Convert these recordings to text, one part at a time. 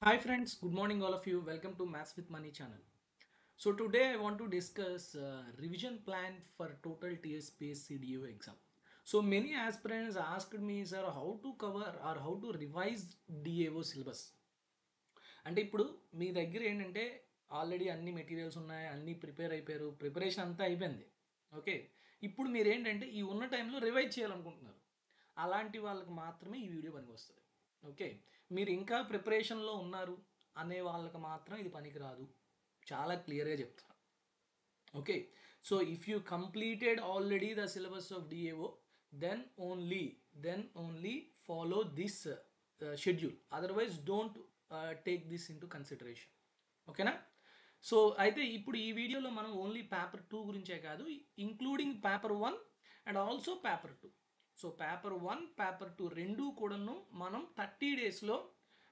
Hi friends, good morning all of you. Welcome to Maths with Money channel. So today I want to discuss revision plan for total TSP CDO exam. So many aspirants asked me, sir, how to cover or how to revise DAO syllabus. అంటే ఇప్పుడు మీ దగ్గర ఏంటంటే already అన్ని materials ఉన్నాయి, అన్నీ prepare అయిపోయారు, preparation అంతా అయిపోయింది. ఓకే, ఇప్పుడు మీరు ఏంటంటే ఈ ఉన్న టైంలో రివైజ్ చేయాలనుకుంటున్నారు. అలాంటి వాళ్ళకి మాత్రమే ఈ వీడియో పనికి వస్తుంది. ఓకే, మీరు ఇంకా ప్రిపరేషన్లో ఉన్నారు అనే వాళ్ళకి మాత్రం ఇది పనికిరాదు. చాలా క్లియర్గా చెప్తాను. Okay, so if you completed already the syllabus of DAO then only follow this schedule. Otherwise don't take this into consideration. ఓకేనా? సో అయితే ఇప్పుడు ఈ వీడియోలో మనం ఓన్లీ పేపర్ 2 గురించే కాదు, including paper 1 and also paper 2. So paper 1 paper 2 రెండు కూడాను మనం 30 డేస్లో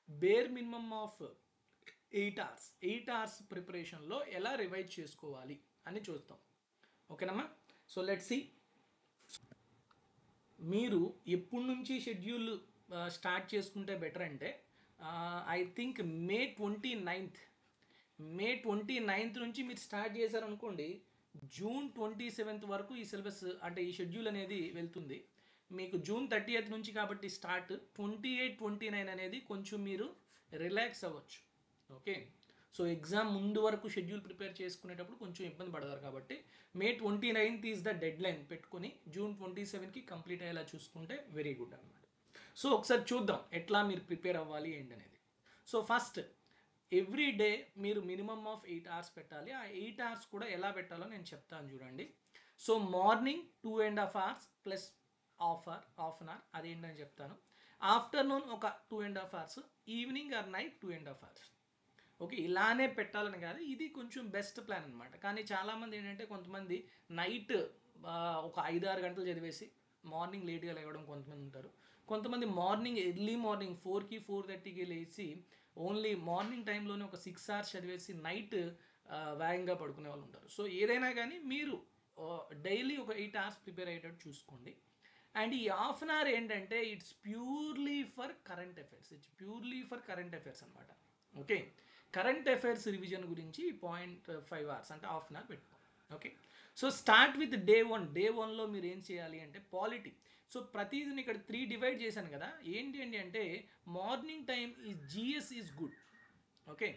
బేర్ మినిమమ్ ఆఫ్ 8 hours ప్రిపరేషన్లో ఎలా రివైజ్ చేసుకోవాలి అని చూస్తాం. ఓకేనమ్మా? So let's see. మీరు ఎప్పటి నుంచి షెడ్యూల్ స్టార్ట్ చేసుకుంటే బెటర్ అంటే ఐ థింక్ మే 29th నుంచి మీరు స్టార్ట్ చేశారనుకోండి, జూన్ 27th వరకు ఈ సిలబస్ అంటే ఈ షెడ్యూల్ అనేది వెళ్తుంది. మీకు జూన్ 30th నుంచి కాబట్టి స్టార్ట్ 28-29 అనేది కొంచెం మీరు రిలాక్స్ అవ్వచ్చు. ఓకే, సో ఎగ్జామ్ ముందు వరకు షెడ్యూల్ ప్రిపేర్ చేసుకునేటప్పుడు కొంచెం ఇబ్బంది పడతారు కాబట్టి మే 29th is the dead line పెట్టుకొని జూన్ 27కి కంప్లీట్ అయ్యేలా చూసుకుంటే వెరీ గుడ్ అనమాట. సో ఒకసారి చూద్దాం ఎట్లా మీరు ప్రిపేర్ అవ్వాలి ఏంటనేది. సో ఫస్ట్ ఎవ్రీ డే మీరు మినిమమ్ ఆఫ్ 8 hours పెట్టాలి. ఆ 8 hours కూడా ఎలా పెట్టాలో నేను చెప్తాను చూడండి. So morning 2.5 hours plus half an hour అదేంటని చెప్తాను. ఆఫ్టర్నూన్ ఒక 2.5 hours, evening or night 2.5 hours. Okay, ఇలానే పెట్టాలని కాదు, ఇది కొంచెం బెస్ట్ ప్లాన్ అనమాట. కానీ చాలామంది ఏంటంటే కొంతమంది నైట్ ఒక 5-6 గంటలు చదివేసి మార్నింగ్ లేట్గా లేవడం కొంతమంది ఉంటారు. కొంతమంది ఎర్లీ మార్నింగ్ 4కి 4:30కి లేచి ఓన్లీ మార్నింగ్ టైంలోనే ఒక 6 hours చదివేసి నైట్ వేగంగా పడుకునే వాళ్ళు ఉంటారు. సో ఏదైనా కానీ మీరు డైలీ ఒక 8 hours ప్రిపేర్ అయ్యేటట్టు చూసుకోండి. అండ్ ఈ హాఫ్ అన్ అవర్ ఏంటంటే it's purely for current affairs అనమాట. ఓకే, కరెంట్ అఫైర్స్ రివిజన్ గురించి 0.5 hours అంటే హాఫ్ అన్ అవర్ పెట్టుకోండి. Okay, so start with day వన్లో మీరు ఏం చేయాలి అంటే పాలిటీ. సో ప్రతిదీ ఇక్కడ 3 డివైడ్ చేశాను కదా, ఏంటి అంటే మార్నింగ్ టైం ఈ జిఎస్ ఈజ్ గుడ్. ఓకే,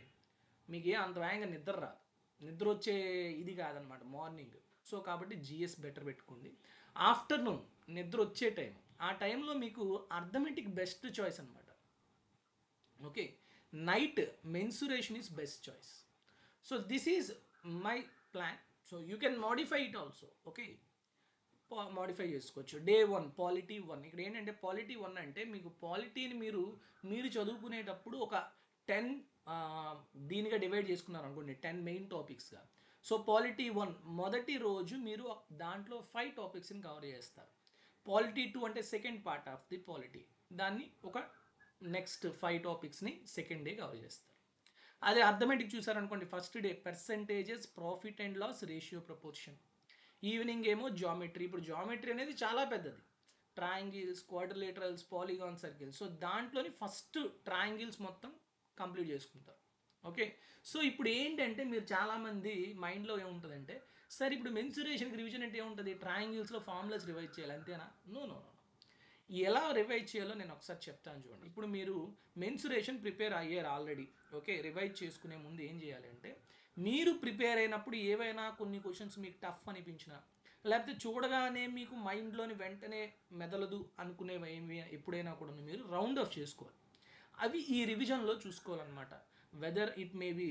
మీకు అంత వేగంగా నిద్ర వచ్చే ఇది కాదనమాట మార్నింగ్. సో కాబట్టి జిఎస్ బెటర్ పెట్టుకోండి. ఆఫ్టర్నూన్ నిద్ర వచ్చే టైం, ఆ టైంలో మీకు అర్థమెటిక్ బెస్ట్ చాయిస్ అనమాట. Okay, night mensuration is best choice. So this is my plan. So you can modify it also. Okay, modify చేసుకోవచ్చు. Day 1 polity 1. ఇక్కడ ఏంటంటే పాలిటీ 1 అంటే మీకు పాలిటీని మీరు చదువుకునేటప్పుడు ఒక 10 దీనిగా డివైడ్ చేసుకున్నారు అనుకోండి, 10 మెయిన్ టాపిక్స్గా. సో పాలిటీ 1 మొదటి రోజు మీరు దాంట్లో 5 టాపిక్స్ని కవర్ చేస్తారు. పాలిటీ 2 అంటే second part of the polity, దాన్ని ఒక నెక్స్ట్ 5 టాపిక్స్ని సెకండ్ డే కవర్ చేస్తారు. అదే అర్థమెటిక్ చూసారనుకోండి, first day percentages, profit and loss, ratio, proportion. Evening ఏమో జామెట్రీ. ఇప్పుడు జామెట్రీ అనేది చాలా పెద్దది, triangles, quadrilaterals, polygon, circles. So దాంట్లోని ఫస్ట్ ట్రయాంగిల్స్ మొత్తం కంప్లీట్ చేసుకుంటారు. ఓకే, సో ఇప్పుడు ఏంటంటే మీరు చాలామంది మైండ్లో ఏముంటుందంటే, సార్ ఇప్పుడు మెన్సురేషన్కి రివిజన్ అంటే ఏముంటుంది, ట్రయాంగిల్స్లో ఫార్ములాస్ రివైజ్ చేయాలి అంతేనా? నో. ఎలా రివైజ్ చేయాలో నేను ఒకసారి చెప్తాను చూడండి. ఇప్పుడు మీరు మెన్సురేషన్ ప్రిపేర్ అయ్యారు ఆల్రెడీ. ఓకే, రివైజ్ చేసుకునే ముందు ఏం చేయాలి అంటే, మీరు ప్రిపేర్ అయినప్పుడు ఏవైనా కొన్ని క్వశ్చన్స్ మీకు టఫ్ అనిపించినా, లేకపోతే చూడగానే మీకు మైండ్లోని వెంటనే మెదలదు అనుకునేవి ఏమి ఎప్పుడైనా కూడా మీరు రౌండ్ ఆఫ్ చేసుకోవాలి. అవి ఈ రివిజన్లో చూసుకోవాలన్నమాట. Whether it may be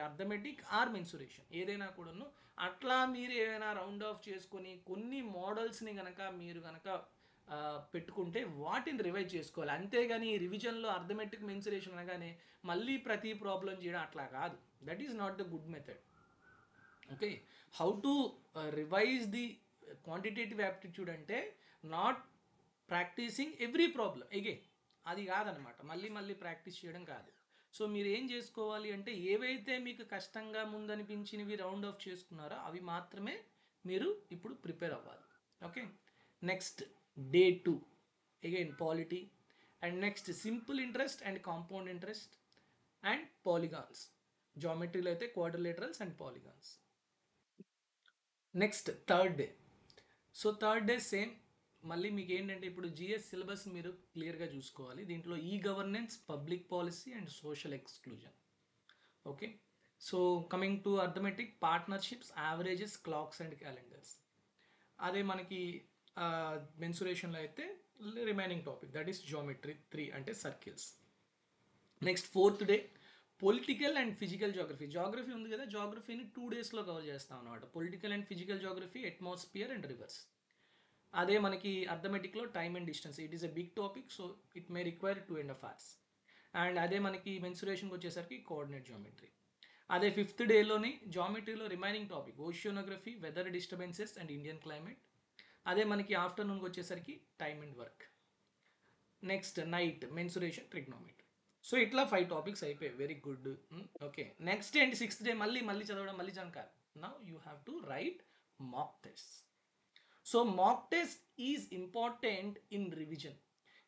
arithmetic or mensuration ఏదైనా కూడాను. అట్లా మీరు ఏమైనా రౌండ్ ఆఫ్ చేసుకొని కొన్ని మోడల్స్ని మీరు పెట్టుకుంటే వాటిని రివైజ్ చేసుకోవాలి. అంతేగాని ఈ రివిజన్లో అర్థమెటిక్ మెన్సురేషన్ అనగానే మళ్ళీ ప్రతి ప్రాబ్లం చేయడం అట్లా కాదు. That is not the good method. Okay, how to revise the quantitative aptitude అంటే not practising every problem again, అది కాదనమాట. మళ్ళీ ప్రాక్టీస్ చేయడం కాదు. సో మీరు ఏం చేసుకోవాలి అంటే, ఏవైతే మీకు కష్టంగా ముందనిపించినవి రౌండ్ ఆఫ్ చేసుకున్నారో అవి మాత్రమే మీరు ఇప్పుడు ప్రిపేర్ అవ్వాలి. Okay, next day 2 again polity. And next simple interest and compound interest and polygons. జామెట్రీలో అయితే quadrilaterals and polygons. Next third day. So third day same, మళ్ళీ మీకు ఏంటంటే ఇప్పుడు జిఎస్ సిలబస్ మీరు క్లియర్గా చూసుకోవాలి. దీంట్లో ఈ governance, public policy and social exclusion. Okay, so coming to arithmetic, partnerships, averages, clocks and calendars. అదే మనకి మెన్సురేషన్లో అయితే remaining topic that is geometry 3 అంటే circles. Next fourth day political and physical geography. Geography ఉంది కదా, జాగ్రఫీని 2 డేస్లో కవర్ చేస్తాం అనమాట. Political and physical geography, atmosphere and rivers. అదే మనకి అర్థమెటిక్లో time and distance, it is a big topic, so it may require 2.5 hours. And అదే మనకి మెన్సురేషన్కి వచ్చేసరికి కోఆర్డినేట్ జామెట్రీ. అదే ఫిఫ్త్ డేలోని జామెట్రీలో remaining topic oceanography, weather disturbances and Indian climate. అదే మనకి ఆఫ్టర్నూన్కి వచ్చేసరికి time and work. Next night mensuration, trigonometry. So ఇట్లా 5 టాపిక్స్ అయిపోయాయి. Very good. ఓకే, నెక్స్ట్ ఏంటి, సిక్స్త్ డే మళ్ళీ చదవడం, మళ్ళీ చదవడం. Now you have to write mock test. So mock test is important in revision.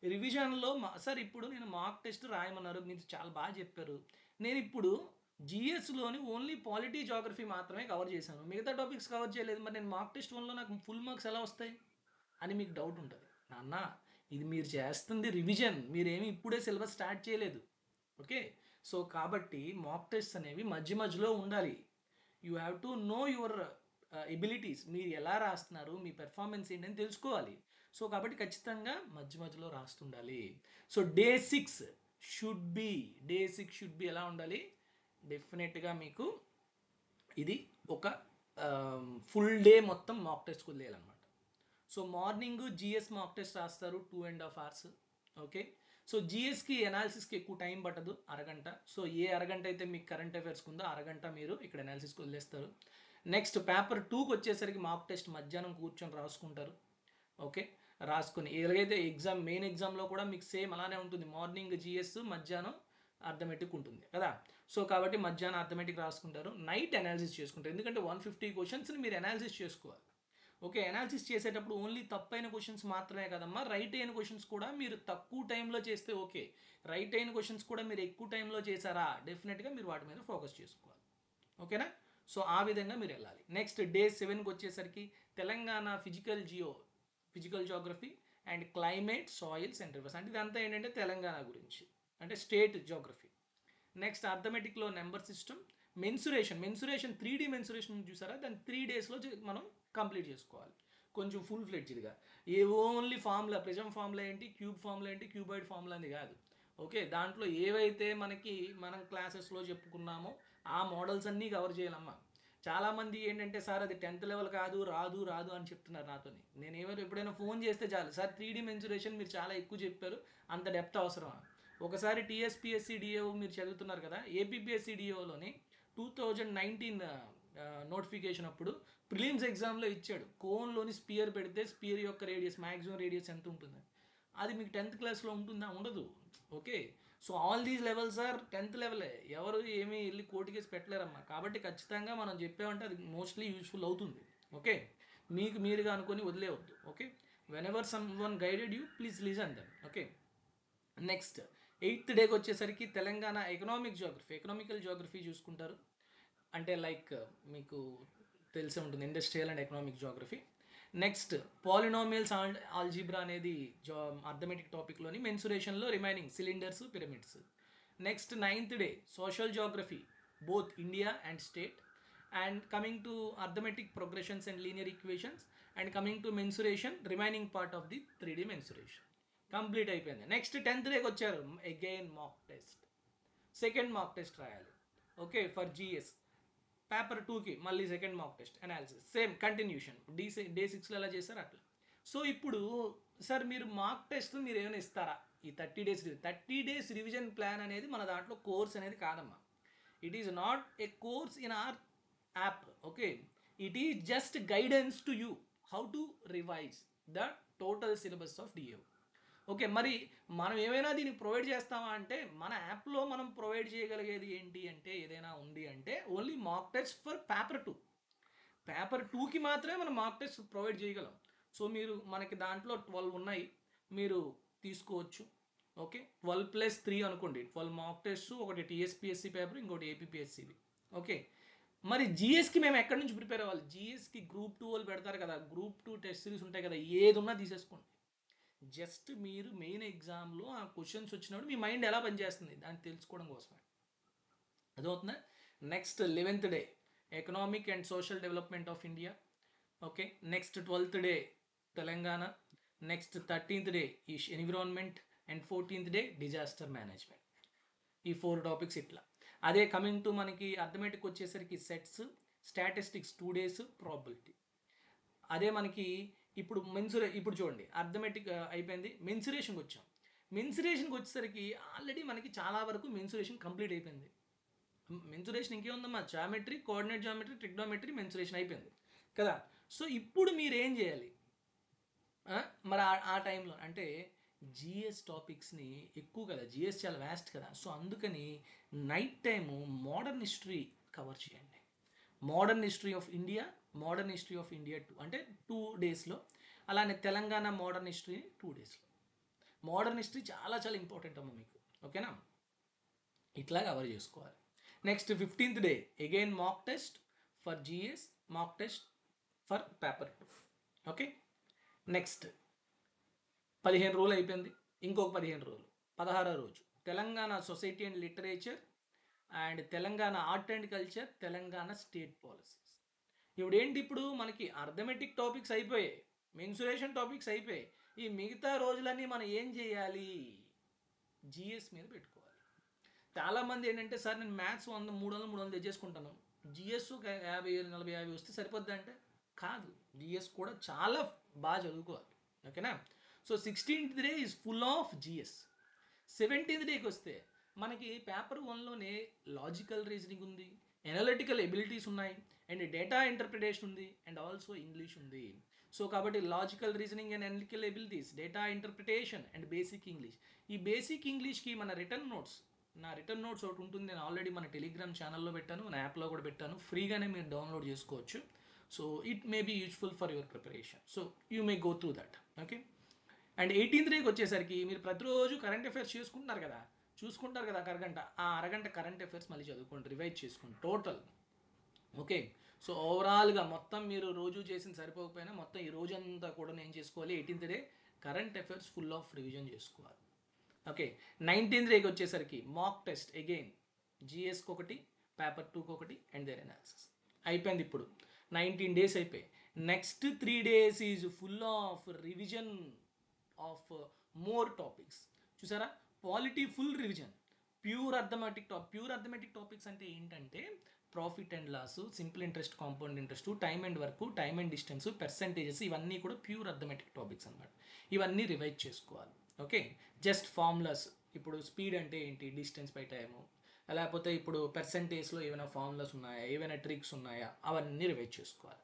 రివిజన్లో సార్ ఇప్పుడు నేను మాక్ టెస్ట్ రాయమన్నారు, మీరు చాలా బాగా చెప్పారు, నేను ఇప్పుడు జిఎస్లోని ఓన్లీ పాలిటీ, జాగ్రఫీ మాత్రమే కవర్ చేశాను, మిగతా టాపిక్స్ కవర్ చేయలేదు, మరి నేను మాక్ టెస్ట్ 1లో నాకు ఫుల్ మార్క్స్ ఎలా వస్తాయి అని మీకు డౌట్ ఉంటుంది. నాన్న, ఇది మీరు చేస్తుంది రివిజన్, మీరేమి ఇప్పుడే సిలబస్ స్టార్ట్ చేయలేదు. ఓకే, సో కాబట్టి మాక్ టెస్ట్ అనేవి మధ్య మధ్యలో ఉండాలి. You have to know your abilities, మీరు ఎలా రాస్తున్నారు, మీ పెర్ఫార్మెన్స్ ఏంటని తెలుసుకోవాలి. సో కాబట్టి ఖచ్చితంగా మధ్య మధ్యలో రాస్తుండాలి. సో డే 6 షుడ్ బి ఎలా ఉండాలి, డెఫినెట్గా మీకు ఇది ఒక ఫుల్ డే మొత్తం మాక్ టెస్ట్ వదిలేయాలన్నమాట. So morning GS mock test రాస్తారు 2.5 hours. ఓకే, సో జిఎస్కి అనాలిసిస్కి ఎక్కువ టైం పట్టదు, అరగంట. సో ఏ అరగంట అయితే మీకు కరెంట్ అఫైర్స్కి ఉందో అరగంట మీరు ఇక్కడ అనాలిసిస్కి వదిలేస్తారు. నెక్స్ట్ పేపర్ 2కి వచ్చేసరికి మాక్ టెస్ట్ మధ్యాహ్నం కూర్చొని రాసుకుంటారు. ఓకే, రాసుకుని ఏదైతే ఎగ్జామ్, మెయిన్ ఎగ్జామ్లో కూడా మీకు సేమ్ అలానే ఉంటుంది, మార్నింగ్ జిఎస్, మధ్యాహ్నం అర్థమెటిక్ ఉంటుంది కదా. సో కాబట్టి మధ్యాహ్నం అర్థమెటిక్ రాసుకుంటారు, నైట్ అనాలిసిస్ చేసుకుంటారు. ఎందుకంటే 150 క్వశ్చన్స్ని మీరు అనాలిసిస్ చేసుకోవాలి. ఓకే, అనాలిసిస్ చేసేటప్పుడు ఓన్లీ తప్పైన క్వశ్చన్స్ మాత్రమే కదమ్మా, రైట్ అయిన క్వశ్చన్స్ కూడా మీరు తక్కువ టైంలో చేస్తే ఓకే, రైట్ అయిన క్వశ్చన్స్ కూడా మీరు ఎక్కువ టైంలో చేశారా, డెఫినెట్గా మీరు వాటి మీద ఫోకస్ చేసుకోవాలి. ఓకేనా, సో ఆ విధంగా మీరు వెళ్ళాలి. నెక్స్ట్ డే 7కి వచ్చేసరికి Telangana physical geography and climate, soils and rivers. అంటే ఇదంతా ఏంటంటే తెలంగాణ గురించి, అంటే స్టేట్ జాగ్రఫీ. నెక్స్ట్ అర్థమెటిక్లో number system, mensuration 3D mensuration చూసారా, దాన్ని 3 daysలో మనం కంప్లీట్ చేసుకోవాలి, కొంచెం ఫుల్ ఫ్లెడ్జ్డ్గా. ఏ ఓన్లీ ఫార్ములా, ప్రిజం ఫార్ములా ఏంటి, క్యూబ్ ఫార్ములా ఏంటి, క్యూబాయిడ్ ఫార్ములా అని కాదు. ఓకే, దాంట్లో ఏవైతే మనం క్లాసెస్లో చెప్పుకున్నామో ఆ మోడల్స్ అన్నీ కవర్ చేయాలమ్మా. చాలామంది ఏంటంటే సార్ అది 10th లెవెల్ కాదు, రాదు అని చెప్తున్నారు నాతోని. నేను ఎప్పుడైనా ఫోన్ చేస్తే చాలు, సార్ 3D మెన్సురేషన్ మీరు చాలా ఎక్కువ చెప్పారు, అంత డెప్త్ అవసరమా. ఒకసారి టీఎస్పిఎస్సి డిఏఓ మీరు చదువుతున్నారు కదా, ఏపీపీఎస్సి డిఏఓలోని 2019 నోటిఫికేషన్ అప్పుడు ప్రిలిమ్స్ ఎగ్జామ్లో ఇచ్చాడు, కోన్లోని స్పియర్ పెడితే స్పియర్ యొక్క రేడియస్, మ్యాక్సిమం రేడియస్ ఎంత ఉంటుంది, అది మీకు 10th క్లాస్లో ఉంటుందా, ఉండదు. Okay, so all these levels are 10th లెవెలే, ఎవరు ఏమీ వెళ్ళి కోర్టుకేసి పెట్టలేరమ్మా. కాబట్టి ఖచ్చితంగా మనం చెప్పామంటే అది మోస్ట్లీ యూస్ఫుల్ అవుతుంది. ఓకే, మీకు మీరుగా అనుకొని వదిలేవద్దు. Okay, whenever someone guided you, please listen them. Okay, next 8th డేకి వచ్చేసరికి తెలంగాణ ఎకనామికల్ జాగ్రఫీ చూసుకుంటారు. అంటే లైక్ మీకు తెలిసే ఉంటుంది, industrial and economic geography. Next polynomials and algebra అనేది అర్థమెటిక్ టాపిక్లోని, మెన్సురేషన్లో remaining cylinders, pyramids. Next 9th day social geography, both India and state. And coming to arithmetic progressions and linear equations. And coming to mensuration, remaining part of the 3D mensuration complete అయిపోయింది. Next 10th డేకి వచ్చారు, again mock test, second mock test రాయాలి. Okay, for GS paper 2కి మళ్ళీ second mock test, analysis, same continuation, day 6లో ఎలా చేశారు అట్లా. So ఇప్పుడు సార్ మీరు మాక్ టెస్ట్ మీరు ఏమైనా ఇస్తారా, ఈ 30 days రివిజన్ ప్లాన్ అనేది మన దాంట్లో కోర్స్ అనేది కాదమ్మా. It is not a course in our app. Okay, it is just guidance to you how to revise the total syllabus of DAO. Okay, మరి మనం ఏమైనా దీన్ని ప్రొవైడ్ చేస్తామా అంటే, మన యాప్లో మనం ప్రొవైడ్ చేయగలిగేది ఏంటి అంటే, ఏదైనా ఉంది అంటే only mock test for paper 2కి మాత్రమే మనం మాక్ టెస్ట్ ప్రొవైడ్ చేయగలం. సో మీరు మనకి దాంట్లో 12 ఉన్నాయి, మీరు తీసుకోవచ్చు. ఓకే 12+3 అనుకోండి, 12 మాక్ టెస్ట్, ఒకటి టీఎస్పిఎస్సి పేపర్, ఇంకోటి ఏపీపీఎస్సివి. ఓకే, మరి జిఎస్కి మేము ఎక్కడి నుంచి ప్రిపేర్ అవ్వాలి? జిఎస్కి గ్రూప్ 2 వాళ్ళు పెడతారు కదా, గ్రూప్ 2 టెస్ట్ సిరీస్ ఉంటాయి కదా, ఏది ఉన్నా తీసేసుకోండి. జస్ట్ మీరు మెయిన్ ఎగ్జామ్లో ఆ క్వశ్చన్స్ వచ్చినప్పుడు మీ మైండ్ ఎలా పనిచేస్తుంది దాన్ని తెలుసుకోవడం కోసమే. అదవుతుందా? Next 11th day economic and social development of India. Okay, next 12th day Telangana, next 13th day ఈ environment, and 14th day disaster management. ఈ 4 టాపిక్స్ ఇట్లా. అదే కమింగ్ టు మనకి అర్థమెటిక్ వచ్చేసరికి సెట్స్, స్టాటిస్టిక్స్ 2 days, ప్రాబిలిటీ. అదే మనకి ఇప్పుడు ఇప్పుడు చూడండి, అర్థమెటిక్ అయిపోయింది, మెన్సురేషన్కి వచ్చాం. మెన్సురేషన్కి వచ్చేసరికి ఆల్రెడీ మనకి చాలా వరకు మెన్సురేషన్ కంప్లీట్ అయిపోయింది. మెన్సురేషన్ ఇంకేముందమ్మా, geometry, coordinate geometry, trigonometry, mensuration అయిపోయింది కదా. సో ఇప్పుడు మీరు ఏం చేయాలి మరి ఆ టైంలో అంటే జిఎస్ టాపిక్స్ని ఎక్కువ కదా, జిఎస్ చాలా వ్యాస్ట్ కదా. సో అందుకని night time modern history cover చేయండి. Modern history of India, modern history of India 2 అంటే 2 daysలో, అలానే తెలంగాణ మోడర్న్ హిస్టరీ 2 daysలో. మోడర్న్ హిస్టరీ చాలా చాలా ఇంపార్టెంట్ అమ్మ మీకు. ఓకేనా, ఇట్లా కవర్ చేసుకోవాలి. Next 15th day again mock test for GS, mock test for paper 2. Okay, next 15 రోజులు అయిపోయింది, ఇంకొక 15 రోజులు, 16వ రోజు Telangana society and literature and Telangana art and culture, Telangana state policies. ఇప్పుడు ఏంటి, ఇప్పుడు మనకి అర్థమెటిక్ టాపిక్స్ అయిపోయాయి, మెన్సురేషన్ టాపిక్స్ అయిపోయాయి. ఈ మిగతా రోజులన్నీ మనం ఏం చేయాలి? జిఎస్ మీద పెట్టుకోవాలి. చాలామంది ఏంటంటే, సార్ నేను మ్యాథ్స్ 100 300 తెచ్చేసుకుంటాను, జిఎస్ 50 40 50 వస్తే సరిపోద్ది అంటే కాదు. జిఎస్ కూడా చాలా బాగా చదువుకోవాలి. ఓకేనా. So 16th day is full of GS. 17th డేకి వస్తే మనకి పేపర్ 1లోనే లాజికల్ రీజనింగ్ ఉంది, ఎనాలిటికల్ ఎబిలిటీస్ ఉన్నాయి, అండ్ డేటా ఇంటర్ప్రిటేషన్ ఉంది, అండ్ ఆల్సో ఇంగ్లీష్ ఉంది. సో కాబట్టి logical reasoning and analytical abilities, data interpretation and basic English. ఈ బేసిక్ ఇంగ్లీష్కి మన రిటర్న్ నోట్స్, నా రిటర్న్ నోట్స్ ఒకటి ఉంటుంది, నేను ఆల్రెడీ మన టెలిగ్రామ్ ఛానల్లో పెట్టాను, మన యాప్లో కూడా పెట్టాను, ఫ్రీగానే మీరు డౌన్లోడ్ చేసుకోవచ్చు. So it may be useful for your preparation. So you may go through that. Okay, and 18th డేకి వచ్చేసరికి మీరు ప్రతిరోజు కరెంట్ అఫైర్స్ చూసుకుంటారు కదా అరగంట, ఆ అరగంట కరెంట్ అఫైర్స్ మళ్ళీ చదువుకోండి, రివైజ్ చేసుకోండి టోటల్. ఓకే, సో ఓవరాల్గా మొత్తం మీరు రోజు చేసిన సరిపోకపోయినా మొత్తం ఈ రోజంతా కూడా నేను చేసుకోవాలి. 18th day current affairs full of revision చేసుకోవాలి. ఓకే, 19th డేకి వచ్చేసరికి మాక్ టెస్ట్ అగైన్, జిఎస్కి ఒకటి, పేపర్ 2కి ఒకటి, అండ్ దేర్ అనాలిసిస్. అయిపోయింది. ఇప్పుడు 19 days అయిపోయి next 3 days is full of revision of more topics. చూసారా, polity full revision, pure arithmetic topics అంటే ఏంటంటే profit and loss, simple interest, compound interest, time and work, time and distance, percentages, ఇవన్నీ కూడా pure arithmetic topics అనమాట. ఇవన్నీ revise చేసుకోవాలి. Okay, just formulas, ఇప్పుడు speed అంటే ఏంటి, డిస్టెన్స్ బై టైము, లేకపోతే ఇప్పుడు పర్సంటేజ్లో ఏమైనా ఫార్ములాస్ ఉన్నాయా, ఏమైనా ట్రిక్స్ ఉన్నాయా, అవన్నీ రివైజ్ చేసుకోవాలి.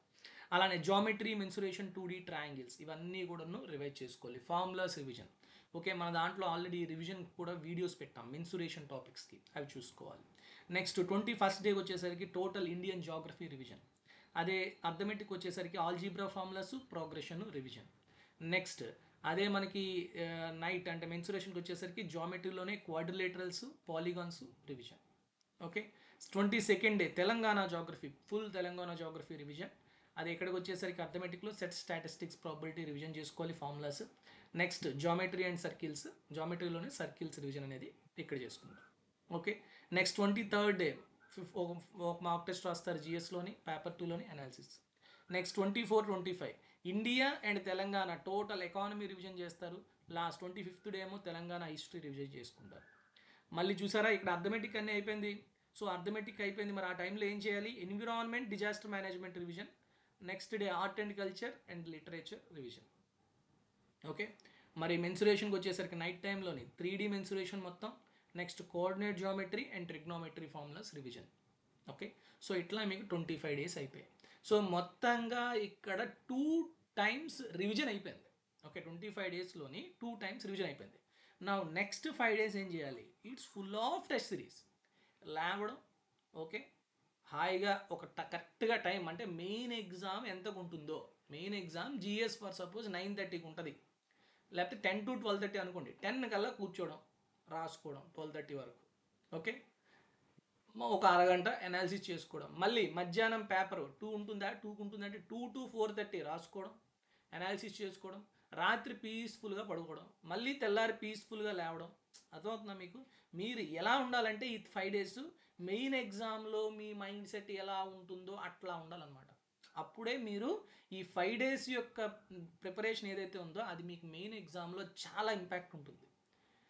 అలానే జామెట్రీ, మెన్సురేషన్, 2D ట్రయాంగిల్స్, ఇవన్నీ కూడాను రివైజ్ చేసుకోవాలి. Formulas revision. ఓకే, మన దాంట్లో ఆల్రెడీ రివిజన్ కూడా వీడియోస్ పెట్టాం మెన్సురేషన్ టాపిక్స్కి, అవి చూసుకోవాలి. నెక్స్ట్ 21st డే వచ్చేసరికి టోటల్ ఇండియన్ జాగ్రఫీ రివిజన్. అదే అర్థమెటిక్ వచ్చేసరికి algebra formulas, progression revision. Next అదే మనకి నైట్ అంటే మెన్సురేషన్కి వచ్చేసరికి జామెట్రీలోనే quadrilaterals, polygons revision. Okay, 22nd day Telangana geography, full Telangana geography revision. అది ఎక్కడికి వచ్చేసరికి అర్థమెటిక్లో సెట్, స్టాటిస్టిక్స్, ప్రాబిలిటీ రివిజన్ చేసుకోవాలి, formulas. Next geometry and circles, జామెట్రీలోనే సర్కిల్స్ రివిజన్ అనేది ఇక్కడ చేసుకుందాం. ఓకే, నెక్స్ట్ 23rd డే ఒక మాక్ టెస్ట్ రాస్తారు జిఎస్లోని, పేపర్ 2లోని analysis. Next 24, 25 India and Telangana total economy revision చేస్తారు. లాస్ట్ 25th డే ఏమో తెలంగాణ హిస్టరీ రివిజన్ చేసుకుంటారు. మళ్ళీ చూసారా, ఇక్కడ అర్థమెటిక్ అన్నీ అయిపోయింది. సో అర్థమెటిక్ అయిపోయింది, మరి ఆ టైంలో ఏం చేయాలి? Environment, disaster management revision. Next day art and culture and literature revision. Okay, మరి మెన్సురేషన్కి వచ్చేసరికి నైట్ టైంలోని 3D మెన్సురేషన్ మొత్తం. Next coordinate geometry and trigonometry formulas revision. Okay, so ఇట్లా మీకు 25 days అయిపోయాయి. సో మొత్తంగా ఇక్కడ 2 times రివిజన్ అయిపోయింది. ఓకే, 25 daysలోని 2 times రివిజన్ అయిపోయింది. నా నెక్స్ట్ 5 days ఏం చేయాలి? It's full of test series. లేవడం, ఓకే, హాయిగా ఒక కరెక్ట్గా టైం అంటే మెయిన్ ఎగ్జామ్ ఎంతకు ఉంటుందో, main exam GS for suppose 9:30కి ఉంటుంది. లేకపోతే 10 to 12:30 అనుకోండి, 10 కల్లా కూర్చోవడం, రాసుకోవడం 12:30 వరకు. ఓకే, ఒక అరగంట అనాలిసిస్ చేసుకోవడం. మళ్ళీ మధ్యాహ్నం పేపర్ 2 ఉంటుందా, 2కు ఉంటుందంటే 2 to 4:30 రాసుకోవడం, అనాలిసిస్ చేసుకోవడం, రాత్రి పీస్ఫుల్గా పడుకోవడం, మళ్ళీ తెల్లారి పీస్ఫుల్గా లేవడం. అర్థమవుతుందా మీకు? మీరు ఎలా ఉండాలంటే ఈ 5 days మెయిన్ ఎగ్జామ్లో మీ మైండ్ సెట్ ఎలా ఉంటుందో అట్లా ఉండాలన్నమాట. అప్పుడే మీరు ఈ 5 days యొక్క ప్రిపరేషన్ ఏదైతే ఉందో అది మీకు మెయిన్ ఎగ్జామ్లో చాలా ఇంపాక్ట్ ఉంటుంది.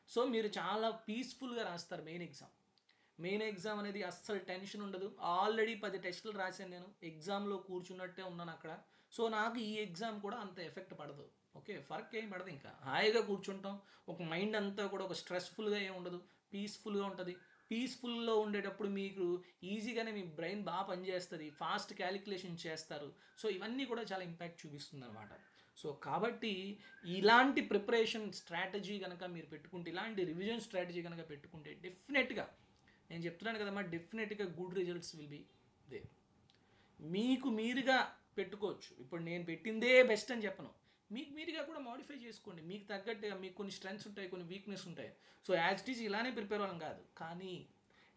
సో మీరు చాలా పీస్ఫుల్గా రాస్తారు మెయిన్ ఎగ్జామ్. మెయిన్ ఎగ్జామ్ అనేది అస్సలు టెన్షన్ ఉండదు. ఆల్రెడీ 10 టెస్టులు రాశాను నేను, ఎగ్జామ్లో కూర్చున్నట్టే ఉన్నాను అక్కడ. సో నాకు ఈ ఎగ్జామ్ కూడా అంత ఎఫెక్ట్ పడదు. ఓకే, ఫరక్ ఏం పడదు. ఇంకా హాయిగా కూర్చుంటాం, ఒక మైండ్ అంతా కూడా ఒక స్ట్రెస్ఫుల్గా ఏం ఉండదు, పీస్ఫుల్గా ఉంటుంది. పీస్ఫుల్లో ఉండేటప్పుడు మీకు ఈజీగానే మీ బ్రెయిన్ బాగా పనిచేస్తుంది, ఫాస్ట్ క్యాలిక్యులేషన్ చేస్తారు. సో ఇవన్నీ కూడా చాలా ఇంపాక్ట్ చూపిస్తుంది అనమాట. సో కాబట్టి ఇలాంటి ప్రిపరేషన్ స్ట్రాటజీ కనుక మీరు పెట్టుకుంటే, ఇలాంటి రివిజన్ స్ట్రాటజీ కనుక పెట్టుకుంటే డెఫినెట్గా నేను చెప్తున్నాను కదమ్మా, డెఫినెట్గా good results will be there. మీకు మీరుగా పెట్టుకోవచ్చు. ఇప్పుడు నేను పెట్టిందే బెస్ట్ అని చెప్పను, మీకు మీరుగా కూడా మాడిఫై చేసుకోండి. మీకు తగ్గట్టుగా మీకు కొన్ని స్ట్రెంగ్స్ ఉంటాయి, కొన్ని వీక్నెస్ ఉంటాయి. సో యాజ్ ఇట్ ఈజ్ ఇలానే ప్రిపేర్ అవ్వడం కాదు, కానీ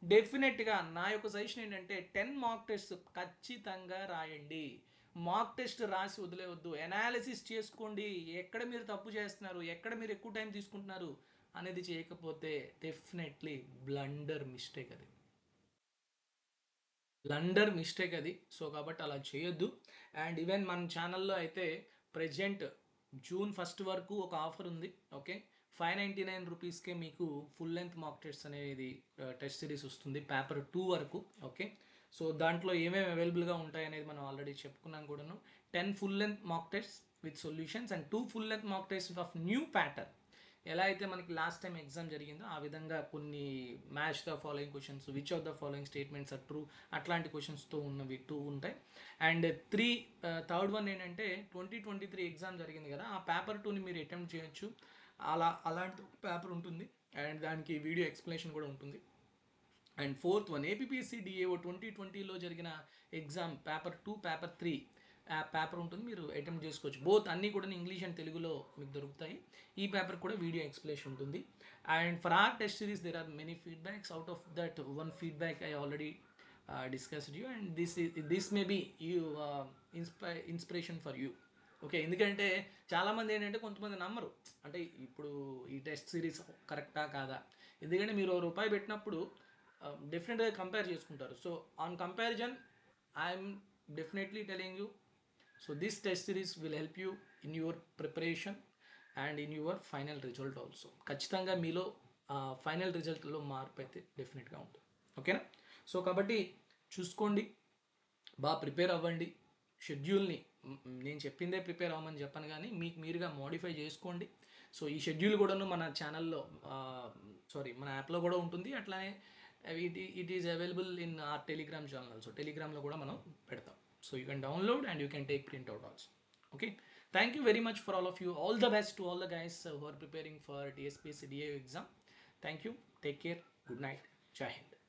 డెఫినెట్గా నా యొక్క సజెషన్ ఏంటంటే 10 మాక్ టెస్ట్ ఖచ్చితంగా రాయండి. మాక్ టెస్ట్ రాసి వదిలేవద్దు, అనాలిసిస్ చేసుకోండి. ఎక్కడ మీరు తప్పు చేస్తున్నారు, ఎక్కడ మీరు ఎక్కువ టైం తీసుకుంటున్నారు అనేది చేయకపోతే డెఫినెట్లీ బ్లండర్ మిస్టేక్ అది, బ్లండర్ మిస్టేక్ అది. సో కాబట్టి అలా చేయొద్దు. అండ్ ఈవెన్ మన ఛానల్లో అయితే ప్రజెంట్ June 1 వరకు ఒక ఆఫర్ ఉంది. ఓకే, 599 రూపీస్కే మీకు ఫుల్ లెంత్ మాక్ టెస్ట్ అనేది టెస్ట్ సిరీస్ వస్తుంది పేపర్ 2 వరకు. ఓకే, సో దాంట్లో ఏమేమి అవైలబుల్గా ఉంటాయి అనేది మనం ఆల్రెడీ చెప్పుకున్నాం కూడాను. 10 full length mock test with solutions and 2 full length mock test of new pattern. ఎలా అయితే మనకి లాస్ట్ టైం ఎగ్జామ్ జరిగిందో ఆ విధంగా కొన్ని match the following questions, which of the following statements are true, అట్లాంటి క్వశ్చన్స్తో ఉన్నవి 2 ఉంటాయి. అండ్ థర్డ్ వన్ ఏంటంటే 2023 ఎగ్జామ్ జరిగింది కదా, ఆ పేపర్ 2ని మీరు అటెంప్ట్ చేయొచ్చు. అలాంటి పేపర్ ఉంటుంది అండ్ దానికి వీడియో ఎక్స్ప్లెనేషన్ కూడా ఉంటుంది. And fourth one APPSC DAO 2020లో జరిగిన ఎగ్జామ్ పేపర్ 2, పేపర్ 3 పేపర్ ఉంటుంది, మీరు అటెంప్ట్ చేసుకోవచ్చు. బోత్ అన్నీ కూడా ఇంగ్లీష్ అండ్ తెలుగులో మీకు దొరుకుతాయి. ఈ పేపర్ కూడా వీడియో ఎక్స్ప్లెనేషన్ ఉంటుంది. And for our test series there are many feedbacks. Out of that one feedback I already discussed you and this may be you inspiration for you. Okay, ఎందుకంటే చాలామంది ఏంటంటే కొంతమంది నమ్మరు, అంటే ఇప్పుడు ఈ టెస్ట్ సిరీస్ కరెక్టా కాదా, ఎందుకంటే మీరు రూపాయి పెట్టినప్పుడు డెఫినెట్గా కంపేర్ చేసుకుంటారు. So on comparison I'm definitely telling you, so this test series will help you in your preparation and in your final result also. ఖచ్చితంగా మీలో ఫైనల్ రిజల్ట్లో మార్పు అయితే డెఫినెట్గా ఉంటుంది. ఓకేనా? సో కాబట్టి చూసుకోండి, బాగా ప్రిపేర్ అవ్వండి. షెడ్యూల్ని నేను చెప్పిందే ప్రిపేర్ అవ్వమని చెప్పను, కానీ మీకు మీరుగా మోడిఫై చేసుకోండి. సో ఈ షెడ్యూల్ కూడాను మన ఛానల్లో మన యాప్లో కూడా ఉంటుంది. అట్లానే it is available in our Telegram channel. So టెలిగ్రామ్లో కూడా మనం పెడతాం. So you can download and you can take printout also. Okay, thank you very much for all of you. All the best to all the guys who are preparing for TSPSC DA exam. Thank you, take care, good night, Jai Hind.